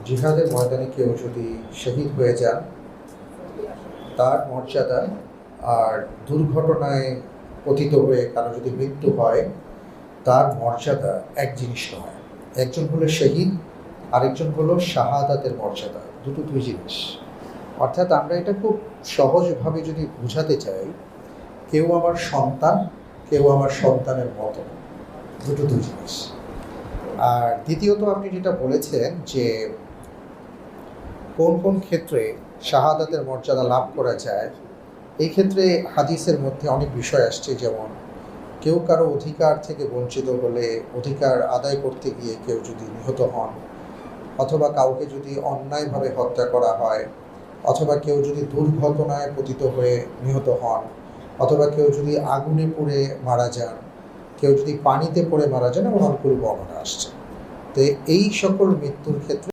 জিহাদের ময়দানে কেউ যদি শহীদ হয়ে যান, তার মর্যাদা আর দুর্ঘটনায় পতিত হয়ে কারো যদি মৃত্যু হয়, তার মর্যাদা এক জিনিস নয়। একজন হলো শহীদ, আরেকজন হলো শাহাদাতের মর্যাদা, দুটো দুই জিনিস। অর্থাৎ আমরা এটা খুব সহজভাবে যদি বোঝাতে চাই, কেউ আমার সন্তান, কেউ আমার সন্তানের মতো, দুটো দুই জিনিস। আর দ্বিতীয়ত আপনি যেটা বলেছেন যে কোন কোন ক্ষেত্রে শাহাদাতের মর্যাদা লাভ করা যায়, এই ক্ষেত্রে হাদিসের মধ্যে অনেক বিষয় আসছে। যেমন কেউ কারো অধিকার থেকে বঞ্চিত হলে, অধিকার আদায় করতে গিয়ে কেউ যদি নিহত হন, অথবা কাউকে যদি অন্যায়ভাবে হত্যা করা হয়, অথবা কেউ যদি দুর্ঘটনায় পতিত হয়ে নিহত হন, অথবা কেউ যদি আগুনে পুড়ে মারা যান, কেউ যদি পানিতে পড়ে মারা যান, এমন অনেকগুলো বর্ণনা আসছে। তো এই সকল মৃত্যুর ক্ষেত্রে